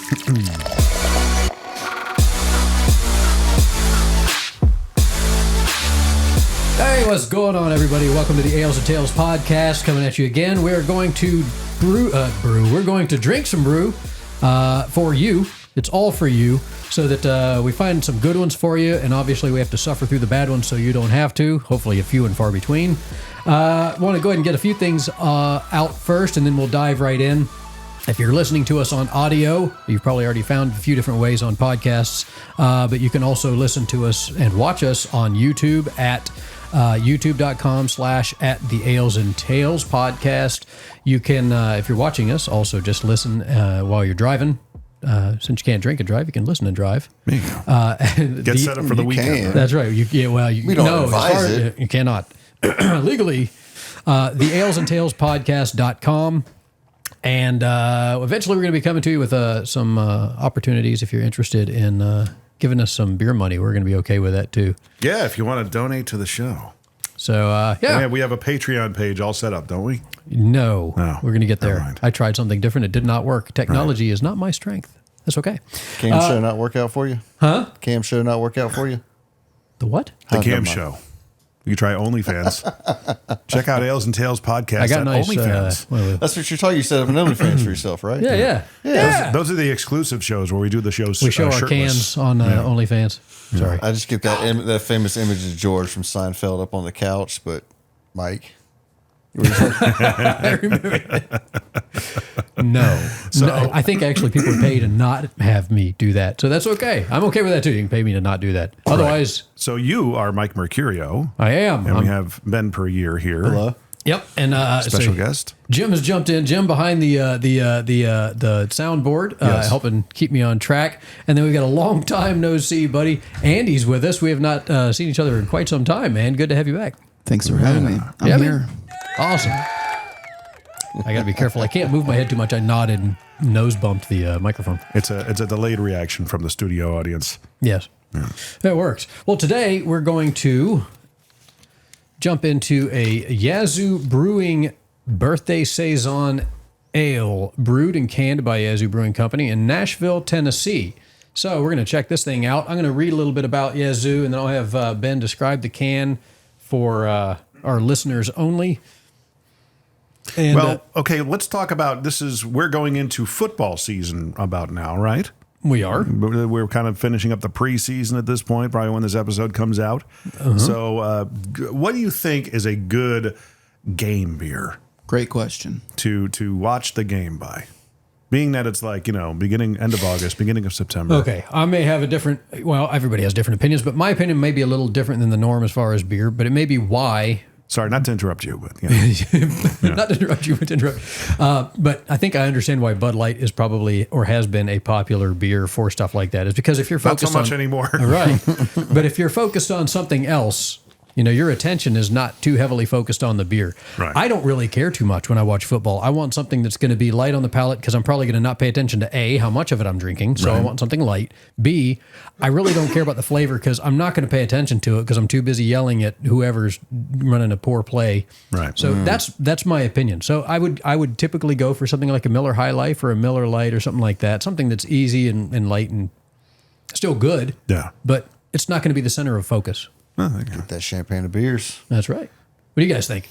Hey, what's going on, everybody? Welcome to the Ales and Tales podcast, coming at you again. We're going to We're going to drink some brew for you. It's all for you, so that we find some good ones for you, and obviously we have to suffer through the bad ones so you don't have to. Hopefully a few and far between. I want to go ahead and get a few things out first, and then we'll dive right in. If you're listening to us on audio, you've probably already found a few different ways on podcasts, but you can also listen to us and watch us on YouTube at youtube.com/@the-Ales-and-Tales podcast. You can, if you're watching us, also just listen while you're driving. Since you can't drink and drive, you can listen and drive. Get set up for the weekend. Right? That's right. We don't advise it. You cannot. Legally, thealesandtalespodcast.com. And eventually we're going to be coming to you with some opportunities. If you're interested in giving us some beer money, we're going to be okay with that too. Yeah, if you want to donate to the show. So, yeah. We have a Patreon page all set up, don't we? No. We're going to get there. Mind. I tried something different. It did not work. Technology is not my strength. That's okay. Cam show not work out for you? Huh? Cam show not work out for you? The what? The Cam show. You try OnlyFans. Check out Ales and Tales podcast. I got at nice. OnlyFans. That's what you're talking. You set up an OnlyFans for yourself, right? Yeah. Those are the exclusive shows where we do the shows. We show our shirtless. cans on OnlyFans. Sorry. I just get that famous image of George from Seinfeld up on the couch, but Mike. I remember it. No. I think actually people would pay to not have me do that. So that's okay. I'm okay with that too. You can pay me to not do that. Otherwise. Right. So you are Mike Mercurio. I am. And we have Ben Per Year here. Hello. Yep. And special guest. Jim has jumped in. Jim behind the soundboard, Yes. helping keep me on track. And then we've got a long time no see, buddy. Andy's with us. We have not seen each other in quite some time, man. Good to have you back. Thanks for having me. I'm here. Man. Awesome. I got to be careful. I can't move my head too much. I nodded and nose bumped the microphone. It's a delayed reaction from the studio audience. Yes. Yeah. That works. Well, today we're going to jump into a Yazoo Brewing Birthday Saison Ale, brewed and canned by Yazoo Brewing Company in Nashville, Tennessee. So we're going to check this thing out. I'm going to read a little bit about Yazoo, and then I'll have Ben describe the can for our listeners only. And, okay, let's talk about we're going into football season about now, right? We are. We're kind of finishing up the preseason at this point, probably when this episode comes out. Uh-huh. So what do you think is a good game beer? Great question. To watch the game by? Being that it's like, end of August, beginning of September. Okay, I may have everybody has different opinions, but my opinion may be a little different than the norm as far as beer, but it may be why. Sorry, not to interrupt you, but not to interrupt you, but to interrupt. But I think I understand why Bud Light is probably or has been a popular beer for stuff like that. Is because if you're focused not so much anymore, right? But if you're focused on something else, your attention is not too heavily focused on the beer. Right. I don't really care too much when I watch football. I want something that's going to be light on the palate because I'm probably going to not pay attention to A, how much of it I'm drinking. So I want something light. B, I really don't care about the flavor because I'm not going to pay attention to it because I'm too busy yelling at whoever's running a poor play. Right. So that's my opinion. So I would typically go for something like a Miller High Life or a Miller Lite or something like that. Something that's easy and light and still good. Yeah. But it's not going to be the center of focus. Get that champagne of beers. That's right. What do you guys think?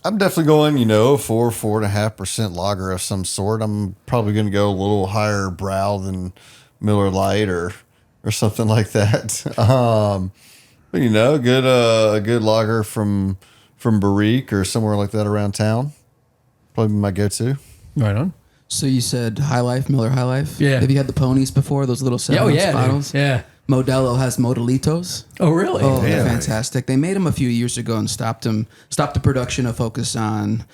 I'm definitely going, 4.5% lager of some sort. I'm probably going to go a little higher brow than Miller Lite or something like that. But a good lager from Barrique or somewhere like that around town. Probably my go-to. Right on. So you said High Life, Miller High Life? Yeah. Have you had the ponies before, those little 7-ounce bottles? Dude. Yeah. Modelo has Modelitos. Oh, really? Oh, they're fantastic. They made them a few years ago and stopped the production of focus on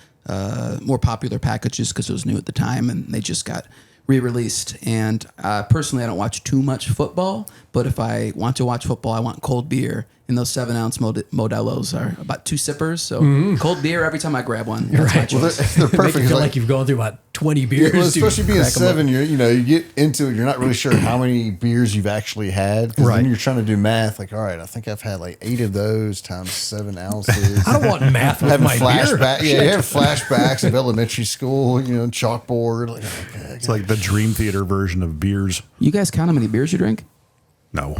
more popular packages because it was new at the time, and they just got re-released. And personally, I don't watch too much football, but if I want to watch football, I want cold beer. And those 7-ounce Modelo's are about 2 sippers. So cold beer every time I grab one. That's my Well, choice. they're Make perfect. you feel Like, like you've gone through about 20 beers. well, to especially being crack 'em up. 7, you get into it. You're not really sure how many beers you've actually had. Because Right. then you're trying to do math. Like, all right, I think I've had like 8 of those times 7 ounces. I don't want math with Having my beer. flashback, yeah, you have flashbacks of elementary school. Chalkboard. Like, okay, It's like the Dream Theater version of beers. You guys count how many beers you drink? No.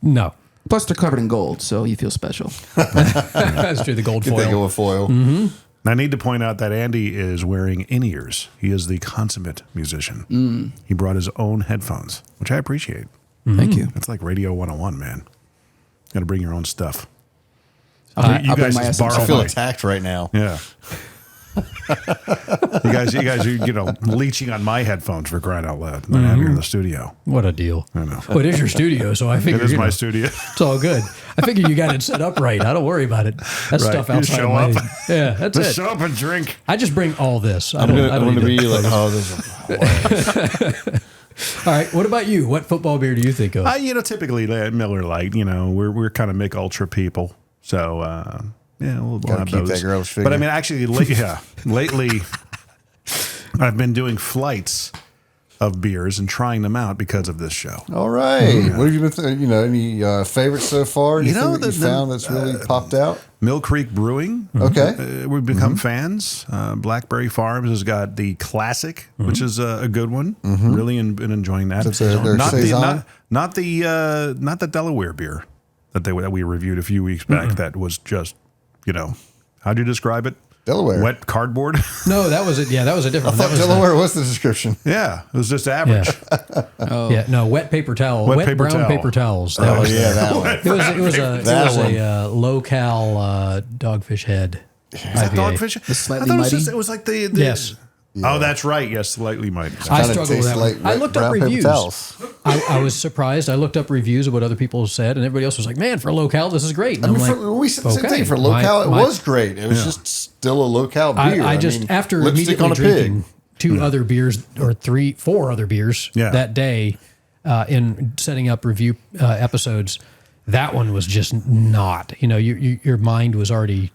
No. Plus, they're covered in gold, so you feel special. That's true. The gold get that foil. going foil. I need to point out that Andy is wearing in-ears. He is the consummate musician. He brought his own headphones, which I appreciate. Thank you. That's like Radio 101, man. Got to bring your own stuff. I'll you bring guys my just essence. borrow I feel my- attacked right now. Yeah. you guys are leeching on my headphones for crying out loud. I have here in the studio. What a deal. I know. Well, it is your studio, so I It figure is my studio. it's all good. I figure you got it set up right. I don't worry about it. That's Right. stuff You outside show of my... up. Yeah, that's Just it. show up and drink. I just bring all this. I I'm don't going to need be to- like, oh, this is All right, what about you? What football beer do you think of? Typically Miller Lite. We're kind of Mick Ultra people, so we'll Gotta have keep those. that girl's But I figure. mean, actually, lately, I've been doing flights of beers and trying them out because of this show. all right. What have you been? Any favorites so far? Anything that you the- found that's really popped out? Mill Creek Brewing. Okay. We've become fans. Blackberry Farms has got the classic, which is a good one. Really been enjoying that. That's their not Saison? not the Delaware beer that we reviewed a few weeks back. That was just, how'd you describe it? Delaware. Wet cardboard. No, that was it. Yeah, that was a different I one. thought That was Delaware was the description. Yeah, it was just average. Yeah, no, wet paper towel. Wet Wet paper brown towel. paper towels. Oh, was yeah, that one. It was That a low-cal Dogfish Head. Is that IPA. Dogfish? The Slightly I thought Mighty? it was like the Yes. Oh, that's right. Yes, slightly mighty. I Kinda struggle with tastes that one. like I wet looked up brown paper reviews. towels. I was surprised. I looked up reviews of what other people said, and everybody else was like, "Man, for low-cal, this is great." And I I'm mean, like, we said the same okay, thing. For low-cal, my- it was great. It was just still a low-cal beer. I just mean, after lipstick immediately on a drinking pig. 2 other beers or 4 other beers Yeah. that day in setting up review episodes, that one was just not. Your mind was already.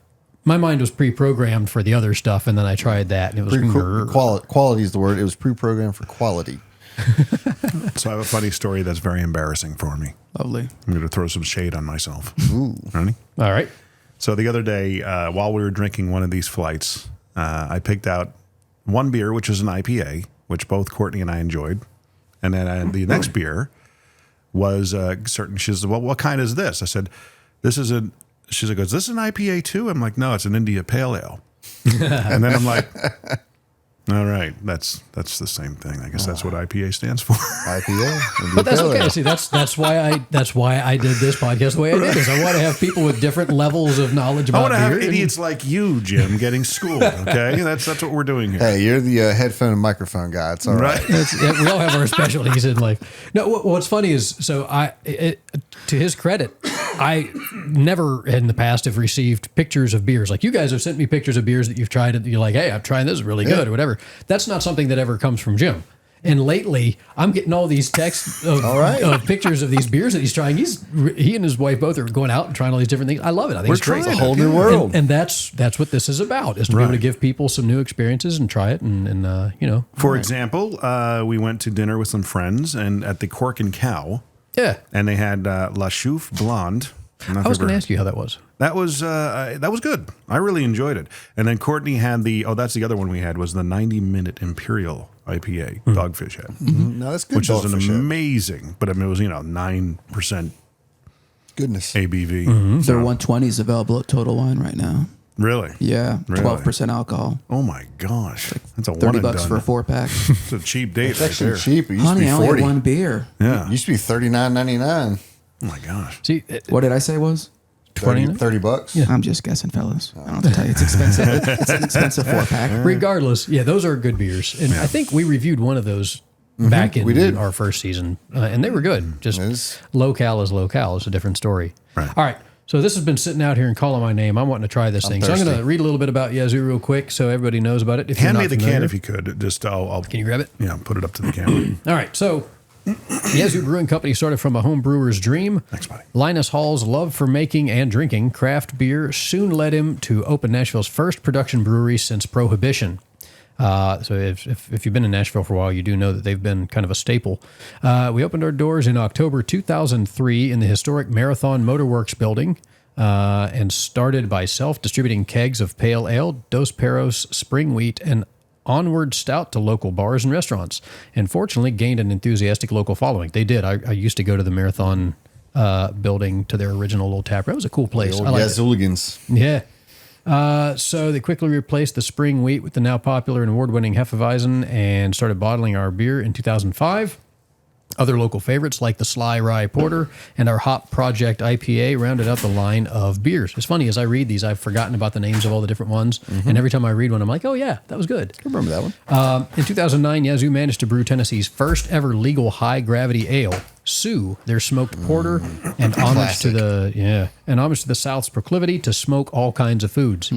My mind was pre-programmed for the other stuff, and then I tried that, and it was Quality is the word. It was pre-programmed for quality. So I have a funny story that's very embarrassing for me. Lovely. I'm going to throw some shade on myself. Ready? all right. So the other day, while we were drinking one of these flights, I picked out one beer, which is an IPA, which both Courtney and I enjoyed. And then the next beer was certain. She said, well, what kind is this? I said, this is a, she's like, is this an IPA too? I'm like, no, it's an India Pale Ale. And then I'm like, all right, that's the same thing. I guess that's what IPA stands for. IPA. But that's okay. See, that's why I did this podcast the way I did. Is I want to have people with different levels of knowledge I about want to have beer. idiots like you, Jim, getting schooled. Okay, that's what we're doing here. Hey, you're the headphone and microphone guy. It's all right. Yeah, we all have our specialties in life. No, what's funny is, so to his credit, I never in the past have received pictures of beers. Like you guys have sent me pictures of beers that you've tried, and you're like, hey, I'm trying this, is really good, or whatever. That's not something that ever comes from Jim. And lately, I'm getting all these texts of pictures of these beers that he's trying. He and his wife both are going out and trying all these different things. I love it. I think it's great. trying It's a whole new world. And that's what this is about, is to be able to Right. give people some new experiences and try it, and For example, we went to dinner with some friends and at the Cork and Cow, yeah. and they had La Chouffe Blonde. I was going to ask you how that was. That was good. I really enjoyed it. And then Courtney had that's the other one we had was the 90-minute Imperial IPA Dogfish Head, No, that's good. which is an Dogfish Head. amazing. But I mean, it was 9% Goodness. ABV. Their 120 is available at Total Wine right now. Really? Yeah, Really? 12% alcohol. Oh my gosh, that's a one 30 and bucks done. for a 4-pack. It's a cheap date It's right actually there. cheap. It used Honey, to I be only 40. had one beer. Yeah. It used to be $39.99. Oh my gosh. See, What did I say was? 30 $30. Yeah. I'm just guessing, fellas. I don't have to tell you. It's expensive. It's an expensive 4-pack. regardless, yeah, those are good beers. And I think we reviewed one of those back in we did. our first season, and they were good. Just Yes. low-cal is low-cal. It's a different story. Right. All right. So this has been sitting out here and calling my name. I'm wanting to try this thing. So I'm going thirsty. to read a little bit about Yazoo real quick so everybody knows about it. If Hand you're me not the can familiar. if you could. Just I'll Can you grab it? put it up to the camera. All right. So Yazoo Brewing Company started from a home brewer's dream. Thanks, buddy. Linus Hall's love for making and drinking craft beer soon led him to open Nashville's first production brewery since Prohibition. So if you've been in Nashville for a while, you do know that they've been kind of a staple. We opened our doors in October 2003 in the historic Marathon Motorworks building and started by self-distributing kegs of pale ale, Dos Perros, spring wheat, and Onward Stout to local bars and restaurants, and fortunately gained an enthusiastic local following. They did. I used to go to the Marathon building to their original little tap room. It was a cool place. The I old liked it. Yazooligans. Yeah. So they quickly replaced the spring wheat with the now popular and award-winning Hefeweizen and started bottling our beer in 2005. Other local favorites like the Sly Rye Porter and our Hop Project IPA rounded out the line of beers. It's funny, as I read these, I've forgotten about the names of all the different ones. And every time I read one, I'm like, oh yeah, that was good. I remember that one. In 2009, Yazoo managed to brew Tennessee's first ever legal high-gravity ale, Sioux, their smoked porter, and homage to the South's proclivity to smoke all kinds of foods.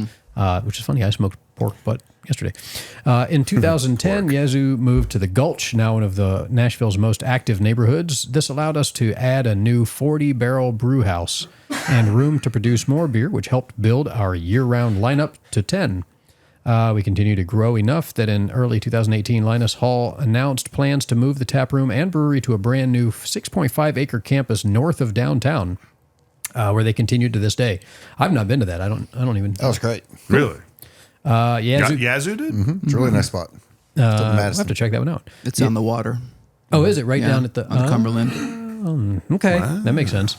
Which is funny, I smoked pork butt yesterday. In 2010, Yazoo moved to the Gulch, now one of the Nashville's most active neighborhoods. This allowed us to add a new 40-barrel brew house and room to produce more beer, which helped build our year-round lineup to 10. We continue to grow enough that in early 2018, Linus Hall announced plans to move the tap room and brewery to a brand new 6.5-acre campus north of downtown, where they continue to this day. I've not been to that. I don't even. That was great. Really? Yazoo. Yazoo did? It's a really nice spot. I'll have to check that one out. It's on the water. Oh, is it right down at the on Cumberland? Okay, that makes sense.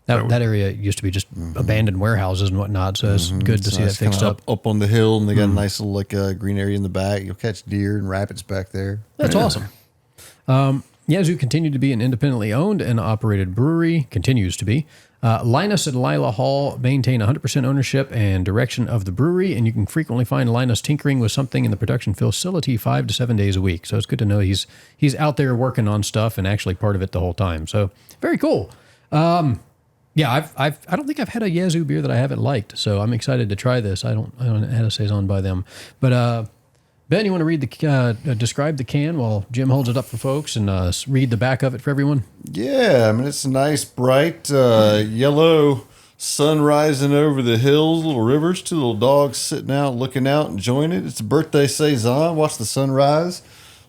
That area used to be just abandoned warehouses and whatnot, so it's good to see that Nice, fixed kinda up. up on the hill, and they got a nice little green area in the back. You'll catch deer and rabbits back there. That's awesome. Yazoo continued to be an independently owned and operated brewery, continues to be. Linus and Lila Hall maintain 100% ownership and direction of the brewery, and you can frequently find Linus tinkering with something in the production facility 5 to 7 days a week. So it's good to know he's out there working on stuff and actually part of it the whole time. So very cool. Yeah, I don't think I've had a Yazoo beer that I haven't liked, so I'm excited to try this. I haven't had a Saison by them, but Ben, you want to read describe the can while Jim holds it up for folks and read the back of it for everyone? Yeah, I mean, it's a nice, bright, yellow sun rising over the hills, little rivers, two little dogs sitting out, looking out, enjoying it. It's a birthday Saison. Watch the sunrise.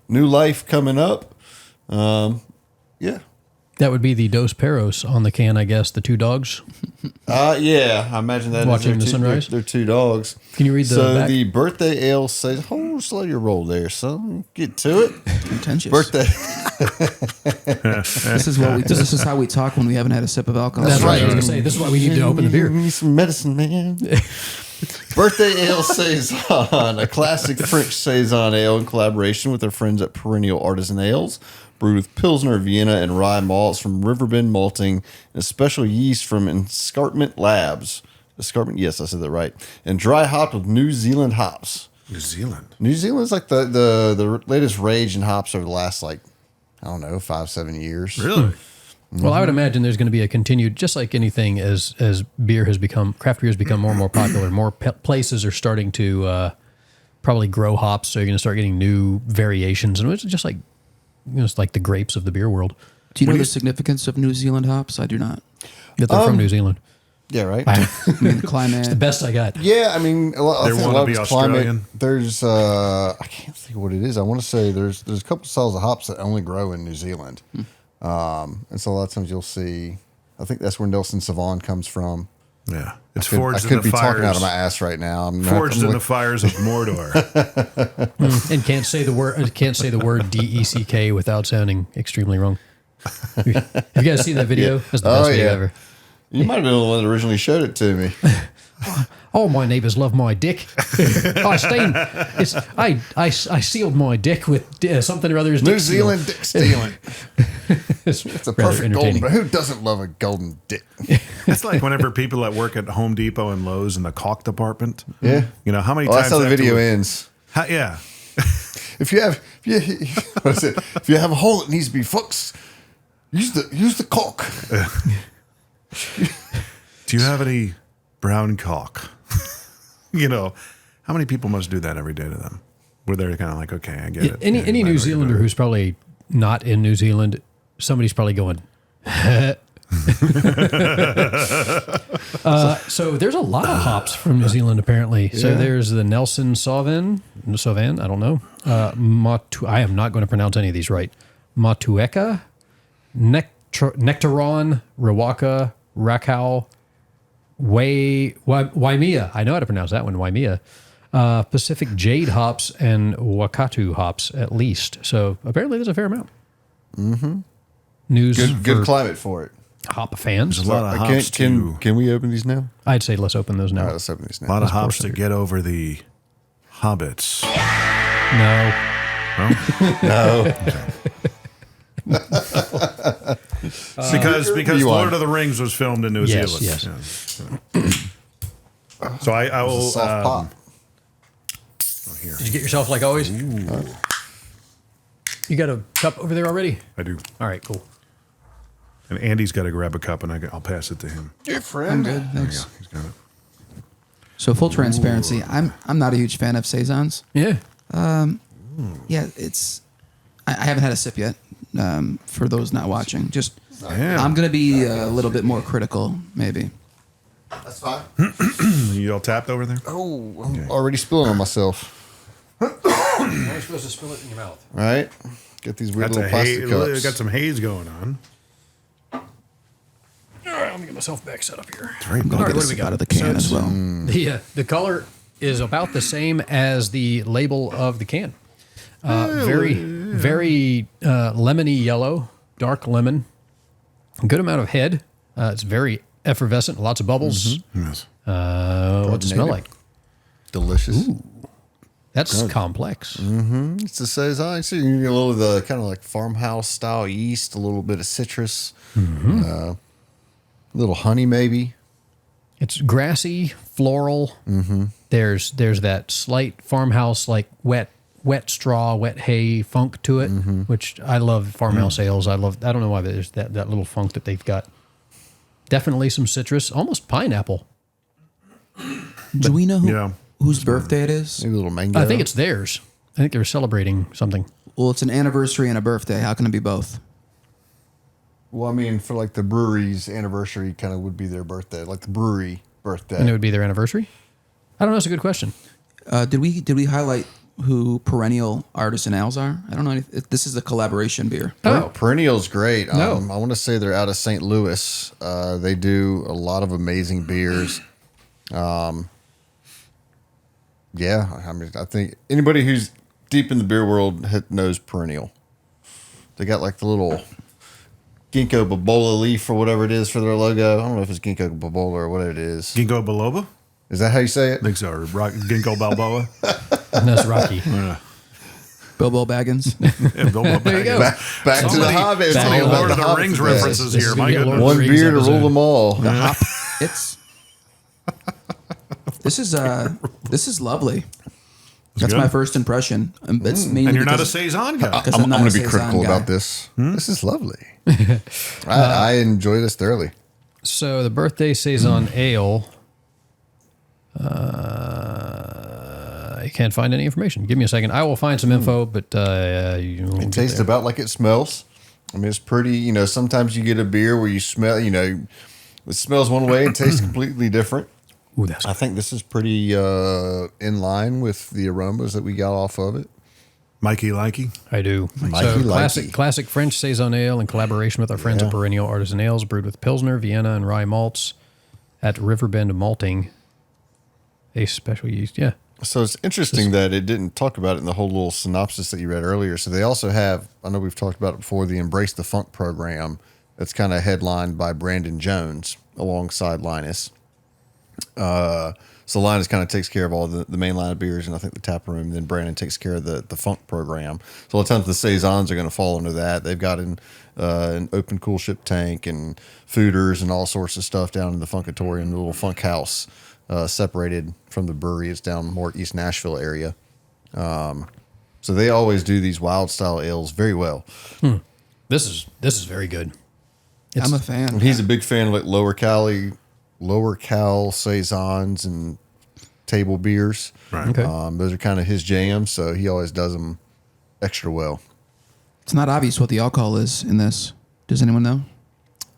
New life coming up. Yeah. That would be the Dos Perros on the can, I guess, the two dogs. Yeah, I imagine that Watching the is sunrise? They're two dogs. Can you read the So back? the birthday ale says, "Oh, slow your roll there, son. Get to it." Contentious. Birthday. This is how we talk when we haven't had a sip of alcohol. That's right. I was going to say, this is why we need to open the beer. Need some medicine, man. Birthday Ale Saison, a classic French Saison ale in collaboration with our friends at Perennial Artisan Ales, brewed with Pilsner, Vienna, and rye malts from Riverbend Malting, and a special yeast from Escarpment Labs. Escarpment, yes, I said that right. And dry hopped with New Zealand hops. New Zealand. New Zealand's like the latest rage in hops over the last, 5-7 years. Really? Well, I would imagine there's going to be a continued, just like anything, as beer has become, craft beer has become more and more popular. More places are starting to probably grow hops, so you're going to start getting new variations, and it's just like it's like the grapes of the beer world. Do you know the significance of New Zealand hops? I do not. That they're from New Zealand. Yeah, right? I mean, the climate. The best I got. Yeah, I mean, I They think a wanna lot of be it's climate. Australian? There's, I can't think what it is. I want to say there's a couple styles of hops that only grow in New Zealand. And so a lot of times you'll see, I think that's where Nelson Sauvin comes from. Yeah. It's I forged in could the be talking out fires. of my ass right now. Forged in the fires of Mordor. And can't say the word DECK without sounding extremely wrong. You guys seen that video? That's the best video ever. You might have been the one that originally showed it to me. All my neighbors love my dick. I sealed my dick with something or other's New dick seal. Zealand dick stealing. It's It's a rather perfect golden. entertaining. Who doesn't love a golden dick? It's like whenever people that work at Home Depot and Lowe's in the caulk department. Yeah. You know, how many Oh, times that's how the after video we- ends. Yeah. If you have a hole that needs to be fixed, use the caulk. Do you have any brown caulk? You know, how many people must do that every day to them? Where they're kind of like, okay, I get it. Any Yeah, New I know Zealander you're who's probably not in New Zealand somebody's probably going. So there's a lot of hops from New Zealand apparently. So there's the Nelson Sauvin, I don't know. I am not going to pronounce any of these right. Matueka, Nectaron, Rawaka, Rakau, Waimea. I know how to pronounce that one, Waimea. Pacific Jade hops and Wakatu hops at least. So apparently there's a fair amount. Mm-hmm. News Good climate for it. hop fans. There's a lot of hops Can we open these now? I'd say let's open those now. All right, let's open these now. A lot of hops to get over the hobbits. No. No. Because You Lord won. of the Rings was filmed in New Yes, Zealand. yes. Yeah. So I will. Soft pop. Here. Did you get yourself like always? You got a cup over there already? I do. All right, cool. And Andy's got to grab a cup, and I'll pass it to him. Your I'm friend. good, thanks. Yeah, he's got it. So full transparency, I'm not a huge fan of saisons. Yeah. Yeah, it's I haven't had a sip yet. For those not watching, just Yeah. I'm gonna be a little bit more critical, maybe. That's fine. You all tapped over there? Oh, I'm already spilling on myself. You're supposed to spill it in your mouth. All right. Get these weird That's a little plastic haze. cups. Got some haze going on. All right, let me get myself back set up here. Very I'm gonna All right, get what a do we sip got? out of the can So as well. The color is about the same as the label of the can. Very lemony yellow, dark lemon. Good amount of head. It's very effervescent, lots of bubbles. Yes. What's it smell like? Delicious. That's complex. It's a saison. So you get a little of the kind of like farmhouse style yeast, a little bit of citrus, a little honey maybe. It's grassy, floral. There's that slight farmhouse like wet straw, wet hay funk to it, which I love. Farmhouse ales. I don't know why, but there's that little funk that they've got. Definitely some citrus, almost pineapple. Do we know Yeah. whose birthday it is? Maybe a little mango. I think it's theirs. I think they're celebrating something. Well, it's an anniversary and a birthday. How can it be both? Well, I mean, for like the brewery's anniversary, kind of would be their birthday, like the brewery birthday. And it would be their anniversary? I don't know. It's a good question. Did we highlight who perennial artisan ales are? I don't know. This is a collaboration beer. Oh. Perennial's great. No. I want to say they're out of St. Louis. They do a lot of amazing beers. Yeah, I mean, I think anybody who's deep in the beer world knows Perennial. They got like the little ginkgo biloba leaf or whatever it is for their logo. I don't know if it's ginkgo biloba or what it is. Ginkgo biloba? Is that how you say I it? think so. Or Ginkgo Balboa. And that's Rocky. Yeah. Bilbo Baggins. Yeah, Bilbo There you go. Back to the Somebody- Hobbit. It's somebody all about Lord of the Hobbit Rings today. references This here. is My gonna be a goodness. Lord One of the Rings beer to rule episode. them all. The hop. It's. This is lovely. That's good. my first impression. It's mainly And you're not a because- Saison guy. because I'm not going a to be Saison critical guy. about this. This is lovely. I enjoy this thoroughly. So the birthday Saison ale. I can't find any information. Give me a second. I will find some info, but It tastes about like it smells. I mean, it's pretty, sometimes you get a beer where you smell, it smells one way and tastes completely different. Ooh, that's I think this is pretty in line with the aromas that we got off of it. Mikey Likey. I do. Mikey So likey. classic French Saison ale in collaboration with our friends at Perennial Artisan Ales, brewed with Pilsner, Vienna, and rye malts at Riverbend Malting. A special yeast, yeah. So it's interesting that it didn't talk about it in the whole little synopsis that you read earlier. So they also have, I know we've talked about it before, the Embrace the Funk program that's kind of headlined by Brandon Jones alongside Linus. So Linus kind of takes care of all the main line of beers and I think the tap room. Then Brandon takes care of the funk program. So a lot of times the Saisons are going to fall under that. They've got an open cool ship tank and fooders and all sorts of stuff down in the Funkatorium, the little funk house, separated from the brewery. It's down more East Nashville area. So they always do these wild style ales very well. This is very good. I'm a fan. And he's a big fan of like lower cal saisons and table beers. Right. Okay. Those are kind of his jams, so he always does them extra well. It's not obvious what the alcohol is in this. Does anyone know?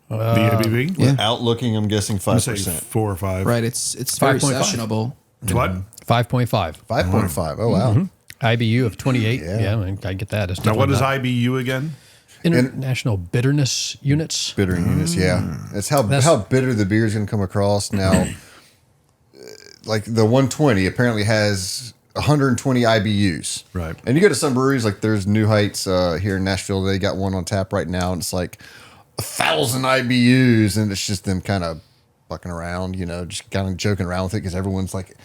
The ABV? Yeah. Outlooking, I'm guessing I'm gonna say 5%. 4 or 5. Right. It's very 5.5. sessionable. It's what? 5.5. 5.5. Oh, wow. IBU of 28. Yeah. Yeah, I get that. It's Now, what definitely is not- IBU again? International bitterness units. Bitter units, yeah. It's how bitter the beer is going to come across. Now, like the 120 apparently has 120 IBUs. Right. And you go to some breweries, like there's New Heights here in Nashville. They got one on tap right now, and it's like 1,000 IBUs, and it's just them kind of fucking around, just kind of joking around with it because everyone's like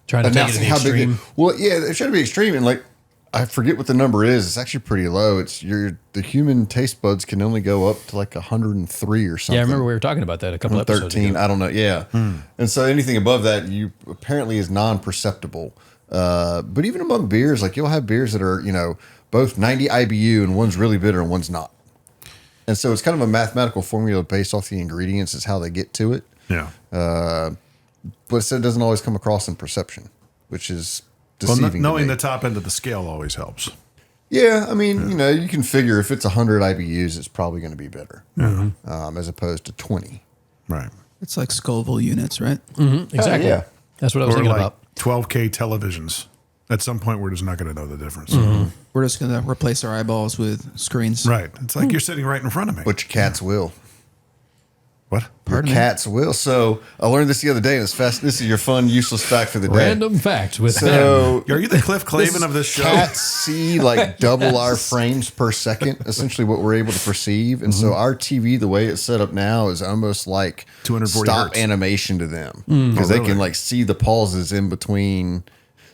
Trying to take it to the extreme. Well, yeah, it should be extreme, and like I forget what the number is. It's actually pretty low. It's the human taste buds can only go up to like 103 or something. Yeah, I remember we were talking about that a couple episodes 13, ago. I don't know. Yeah. And so anything above that, you apparently is non-perceptible. But even among beers, like you'll have beers that are, both 90 IBU and one's really bitter and one's not. And so it's kind of a mathematical formula based off the ingredients is how they get to it. Yeah. But it doesn't always come across in perception, which is Well, deceiving. knowing to me. the top end of the scale always helps. Yeah, I mean, you can figure if it's 100 IBUs, it's probably going to be better as opposed to 20. Right. It's like Scoville units, right? Exactly. Yeah. That's what I was Or thinking like about. 12K televisions. At some point, we're just not going to know the difference. We're just going to replace our eyeballs with screens. Right. It's like you're sitting right in front of me. But your cats will. What? Your cats will. So I learned this the other day, and it's fast. This is your fun, useless fact for the day. Random facts with them. So Are you the Cliff Clavin of this show? cats see like double our frames per second, essentially what we're able to perceive. And so our TV, the way it's set up now, is almost like 240 stop hertz. animation to them because they really? can like see the pauses in between.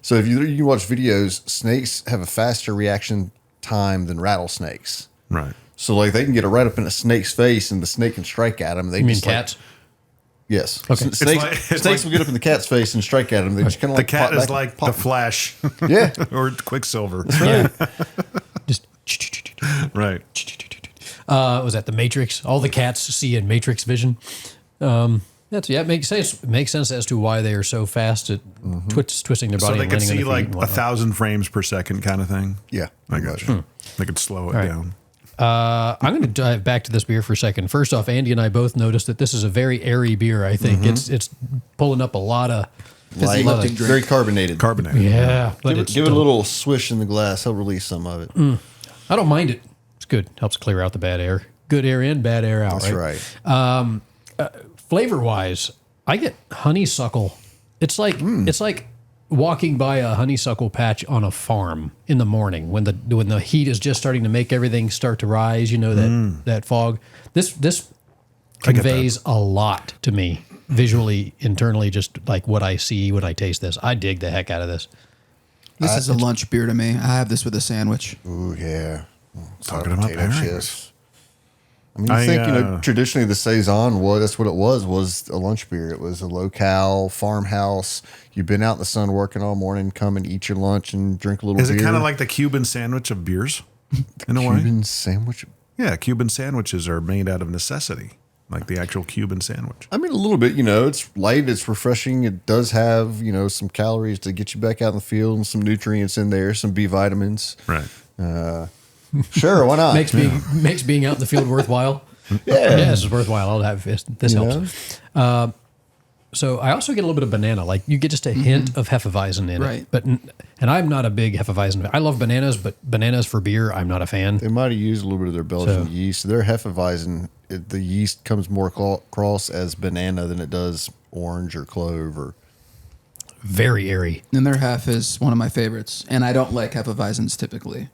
So if you watch videos, snakes have a faster reaction time than rattlesnakes. Right. So like they can get it right up in a snake's face, and the snake can strike at them. They You mean just like- cats? Yes. Okay. Snakes, It's snakes like- will get up in the cat's face and strike at him. They just kind of The like cat pop is back like and pop. the Flash Yeah. or Quicksilver. Yeah. Just Right. was that the Matrix? All the cats see in Matrix vision. It makes sense. It makes sense as to why they are so fast at twisting their So body they and could landing on see their feet like and 1,000 frames per second kind of thing. Yeah. I got you. They could slow it right. down. I'm going to dive back to this beer for a second. First off, Andy and I both noticed that this is a very airy beer. I think it's pulling up a lot of Light, lot of- very carbonated. Carbonated. yeah. But Give it's it a still- little swish in the glass. Help release some of it. I don't mind it. It's good. Helps clear out the bad air. Good air in, bad air out. That's right. Flavor wise, I get honeysuckle. It's like walking by a honeysuckle patch on a farm in the morning when the heat is just starting to make everything start to rise. That fog. This conveys a lot to me visually, internally, just like what I see when I taste this. I dig the heck out of this. This is a lunch beer to me. I have this with a sandwich. Ooh, yeah. Talking about Potato pairings. chips. I mean, you think, traditionally the Saison that's what it was a lunch beer. It was a locale farmhouse. You've been out in the sun working all morning, come and eat your lunch and drink a little Is beer. it kind of like the Cuban sandwich of beers? In a way? Cuban sandwich? Yeah, Cuban sandwiches are made out of necessity, like the actual Cuban sandwich. I mean, a little bit, it's light, it's refreshing. It does have, some calories to get you back out in the field and some nutrients in there, some B vitamins. Right. Sure, why not? Makes being out in the field worthwhile. Yeah. This is worthwhile. I'll have this helps. So I also get a little bit of banana. Like you get just a hint of Hefeweizen in Right. it. And I'm not a big Hefeweizen fan. I love bananas, but bananas for beer, I'm not a fan. They might have used a little bit of their Belgian yeast. Their Hefeweizen, the yeast comes more across as banana than it does orange or clove or. Very airy. And their half is one of my favorites. And I don't like Hefeweizens typically.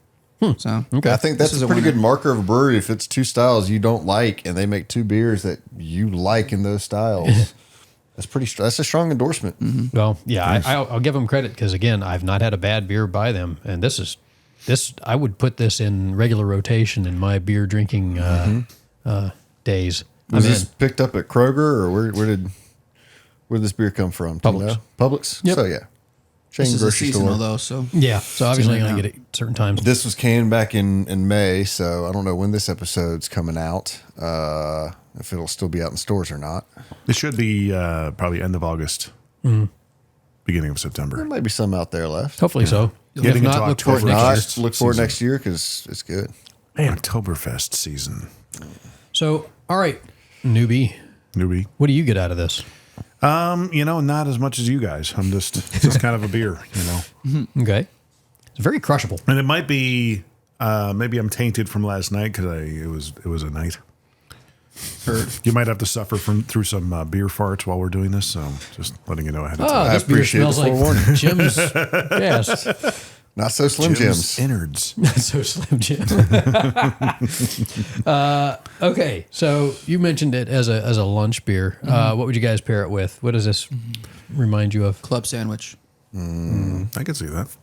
So I think that's this is a pretty winner. good marker of a brewery. If it's two styles you don't like and they make two beers that you like in those styles, that's a strong endorsement. Well, yeah, I'll give them credit because again, I've not had a bad beer by them, and this I would put this in regular rotation in my beer drinking days. Was this picked up at Kroger or where did this beer come from? Do you Publix. know? Publix? Yep. So yeah. Chain This is a grocery seasonal store. though, so Yeah, so obviously Seasonally I'm gonna now. get it certain times. This was canned back in May, so I don't know when this episode's coming out. If it'll still be out in stores or not. It should be probably end of August, beginning of There September. might be some out there left. Hopefully so. Getting If into not, look for it October. next year. Not, look for it Season. next year because it's good. Oktoberfest season. So, all right, newbie, what do you get out of this? Not as much as you guys. It's just kind of a beer, Okay. It's very crushable. And it might be, maybe I'm tainted from last night because it was a night. You might have to suffer through some beer farts while we're doing this, so just letting you know ahead of time. Oh, this beer smells like Jim's. Yes. Not so Slim Jims. Innards. Not so Slim Jim. Okay, so you mentioned it as a lunch beer. What would you guys pair it with? What does this remind you of? Club sandwich. I can see that.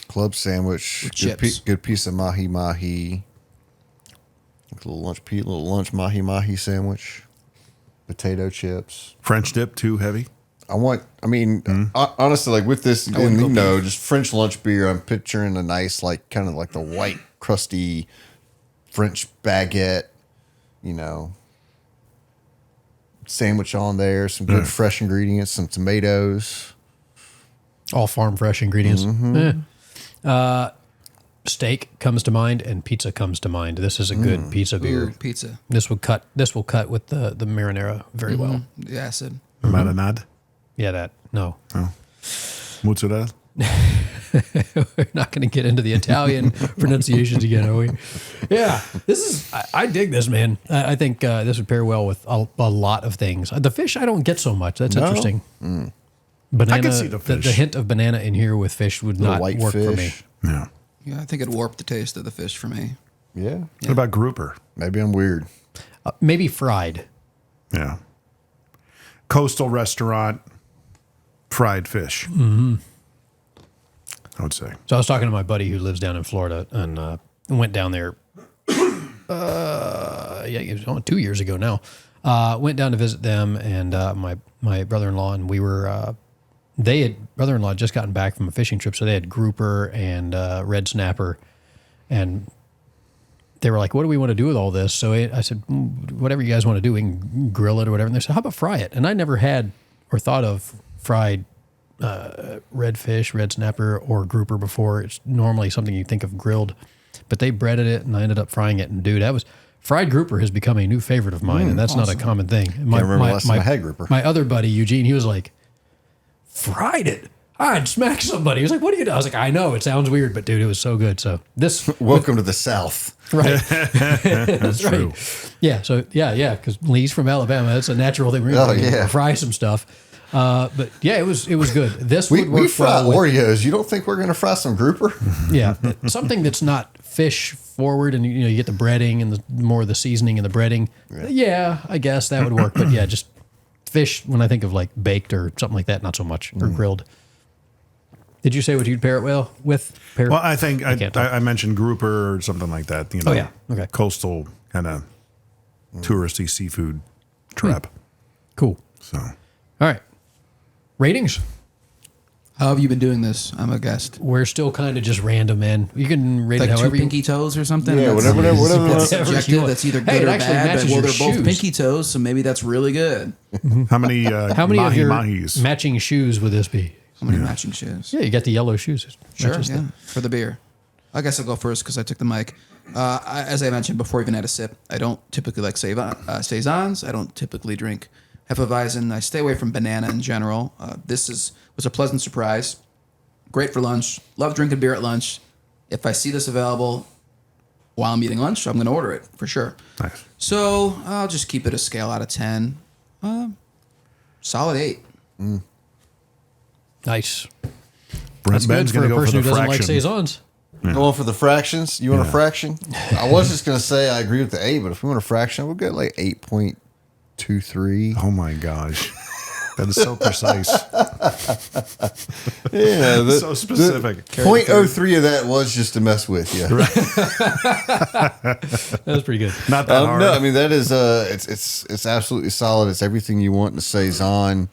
Club sandwich. With chips. Good piece of mahi. Like a little lunch mahi sandwich. Potato chips. French dip, too heavy? Honestly, like with this, wouldn't go just French lunch beer, I'm picturing a nice, like, kind of like the white, crusty French baguette, sandwich on there, some good fresh ingredients, some tomatoes. All farm fresh ingredients. Steak comes to mind, and pizza comes to mind. This is a good pizza beer. Ooh, pizza. This will cut with the marinara very well. The acid. Marinade? Yeah, that. No. Mozzarella? We're not going to get into the Italian pronunciations again, are we? Yeah, I dig this, man. I think this would pair well with a lot of things. The fish I don't get so much. That's interesting. Banana, I can see the fish. The hint of banana in here with fish would not white work for me. fish. Yeah. Yeah, I think it warped the taste of the fish for me. Yeah. What about grouper? Maybe I'm weird. Maybe fried. Yeah. Coastal restaurant, fried fish. I would say. So I was talking to my buddy who lives down in Florida and went down there. It was only 2 years ago now. Went down to visit them and my brother-in-law, and we were. Brother-in-law had just gotten back from a fishing trip, so they had grouper and red snapper, and they were like, "What do we want to do with all this?" So I said, "Whatever you guys want to do, we can grill it or whatever." And they said, "How about fry it?" And I never had or thought of fried red fish, red snapper, or grouper before. It's normally something you think of grilled, but they breaded it, and I ended up frying it. And dude, fried grouper has become a new favorite of mine, and that's not a common thing. Can't remember last time I had grouper. My other buddy Eugene, he was like, "Fried it? I'd smack somebody." He was like, "What do you do?" I was like, "I know it sounds weird, but dude, it was so good." So this, Welcome to the South. right? That's true. right. Yeah. So yeah, because Lee's from Alabama. That's a natural thing. We're Oh, gonna yeah. fry some stuff. But yeah, it was good. This would work We fry well with- Oreos. You don't think we're going to fry some grouper? yeah, something that's not fish forward, and you get the breading and more of the seasoning and the breading. Yeah, I guess that would work. But yeah, just fish. When I think of like baked or something like that, not so much, or grilled. Did you say what you'd pair it well with? Well, I think can't talk. I mentioned grouper or something like that. Oh, yeah. Okay. Coastal kind of touristy seafood trap. Cool. So All right. Ratings. How have you been doing this? I'm a guest. We're still kind of just random, man. You can rate Like it two however you pinky toes or something? Yeah, That's- whatever. That's Whatever you subjective. want. That's either Hey, good it or actually bad. matches But, well, your they're both shoes. pinky toes, so maybe that's really good. how many How many of mahi your mahis? matching shoes would this be? How many matching shoes? Yeah, you got the yellow shoes. It Sure, matches yeah. them. For the beer. I guess I'll go first because I took the mic. As I mentioned before, I even had a sip. I don't typically like Saisons. I don't typically drink Hefeweizen. I stay away from banana in general. This was a pleasant surprise. Great for lunch. Love drinking beer at lunch. If I see this available while I'm eating lunch, I'm going to order it for sure. Nice. So I'll just keep it a scale out of 10. Solid 8. Nice. Ben's Good for going a to go for person the who doesn't like fraction. Saisons. Going for the fractions? You want a Yeah. fraction? I was just going to say I agree with the 8, but if we want a fraction, we'll get like 8.23. Oh my gosh. That is so precise. Yeah, So specific. 0.03 of that was just to mess with you. That was pretty good. Not that hard. No, I mean that is it's absolutely solid. It's everything you want in a saison.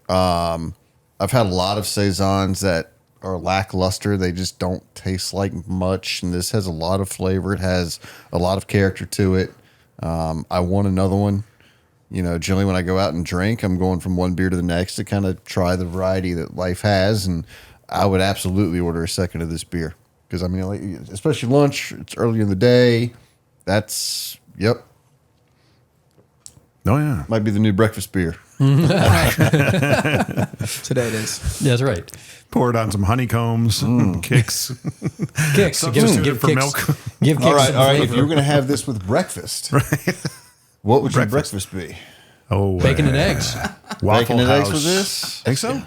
I've had a lot of saisons that are lackluster. They just don't taste like much, and this has a lot of flavor. It has a lot of character to it. I want another one. You know, generally when I go out and drink, I'm going from one beer to the next to kind of try the variety that life has, and I would absolutely order a second of this beer because I mean, like, especially lunch. It's early in the day. That's yep. Oh, yeah. Might be the new breakfast beer. Today it is. Yeah, that's right. Pour it on some honeycombs, kicks. Kicks. Substitute for Kicks. milk. Give Kicks All right, some all right. If flavor. you were going to have this with breakfast, what would your breakfast be? Oh, Bacon and eggs. Waffle Bacon and eggs House. with this? Think so?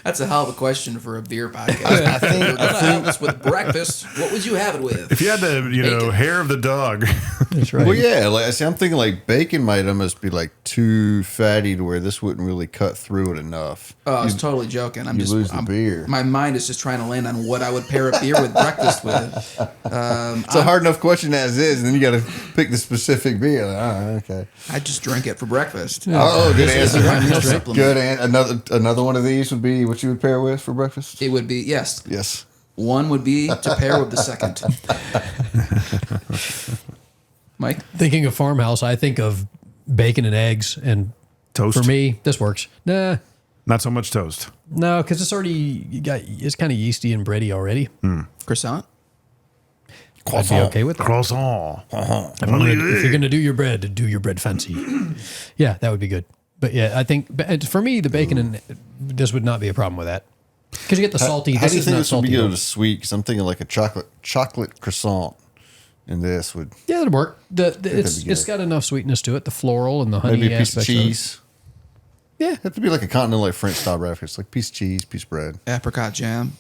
That's a hell of a question for a beer podcast. I think we're gonna have this with breakfast. What would you have it with? If you had the, Bacon. hair of the dog. That's right. Well, yeah. Like I see, I'm thinking like bacon might almost be like too fatty to where this wouldn't really cut through it enough. Oh, I was totally joking. you lose the beer. My mind is just trying to land on what I would pair a beer with breakfast with. It's a hard enough question as is, and then you got to pick the specific beer. Like, okay. I just drink it for breakfast. Oh, good This is answer. my meal supplement. Good. Another one of these would be what you would pair with for breakfast. It would be yes. Yes. One would be to pair with the second. Mike, Thinking of farmhouse, I think of bacon and eggs, and Toast. for me, this works. Nah, Not so much toast. no, because it's already it's kind of yeasty and bready already. croissant. I'd be okay with that. Croissant. If you're gonna do your bread fancy. Yeah, that would be good. But yeah, I think for me, the bacon and this would not be a problem with that because you get the salty. How This do you is think not this would be salty. good to sweet? Because I'm thinking like a chocolate croissant, and this would Yeah, it'd work. that'd be It's good. got enough sweetness to it. The floral and the honey maybe a piece of aspects cheese. Yeah, Have to be like a continental, like French style breakfast, like piece of cheese, piece of bread. Apricot jam.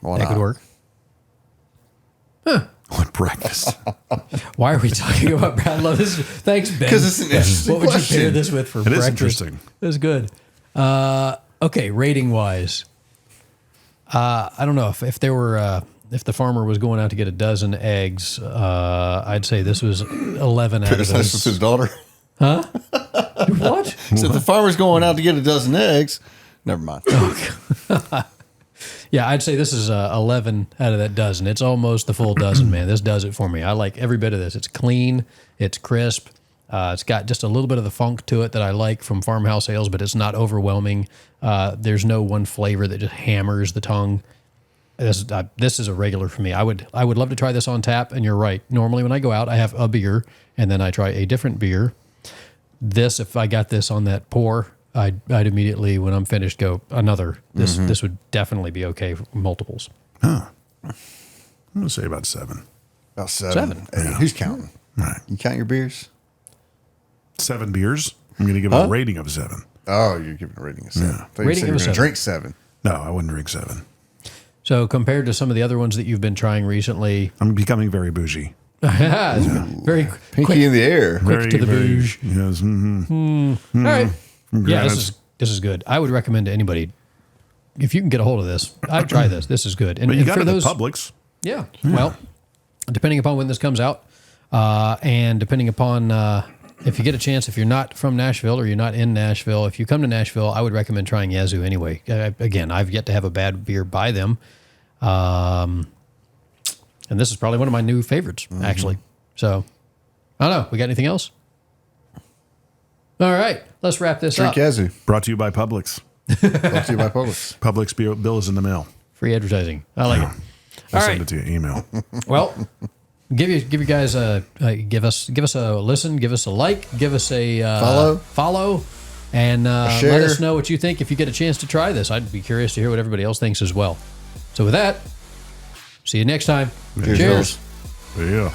Why that not? could work. What breakfast? Why are we talking about brown love? Thanks, Ben. 'Cause it's an interesting What would you question. pair this with for It is breakfast? interesting. That's good. Okay, rating wise, I don't know if there were if the farmer was going out to get a dozen eggs, I'd say this was 11 out of It's nice with his those. daughter. What? So if the farmer's going out to get a dozen eggs, never mind. Yeah, I'd say this is 11 out of that dozen. It's almost the full dozen, man. This does it for me. I like every bit of this. It's clean. It's crisp. It's got just a little bit of the funk to it that I like from farmhouse ales, but it's not overwhelming. There's no one flavor that just hammers the tongue. This is a regular for me. I would love to try this on tap, and you're right. Normally when I go out, I have a beer, and then I try a different beer. This, if I got this on that pour, I'd immediately, when I'm finished, go another. This would definitely be okay for multiples. I'm going to say about 7. About seven. Hey, who's counting? All right. You count your beers? 7 beers. I'm going to give it a rating of 7. Oh, you're giving a rating of 7. I thought you Rating said you of were a going to 7. drink 7. No, I wouldn't drink 7. So compared to some of the other ones that you've been trying recently, I'm becoming very bougie. very Pinky quick. in the air. Very, to the very, bouge. Yes. Mm-hmm. All right. Yeah, Granted. this is good. I would recommend to anybody if you can get a hold of this. I'd try this. This is good. And, But you and got for it at those, Publix. yeah. Well, depending upon when this comes out, and depending upon if you get a chance, if you're not from Nashville or you're not in Nashville, if you come to Nashville, I would recommend trying Yazoo anyway. Again, I've yet to have a bad beer by them, and this is probably one of my new favorites actually. So I don't know. We got anything else? All right, let's wrap this Drink up. Yazoo. Brought to you by Publix. Brought to you by Publix. Publix bill is in the mail. Free advertising. I like it. I'll All send right. it to you email. Well, give you guys give us a listen, give us a like, give us a follow, and let share. us know what you think if you get a chance to try this. I'd be curious to hear what everybody else thinks as well. So with that, see you next time. Cheers. Yeah.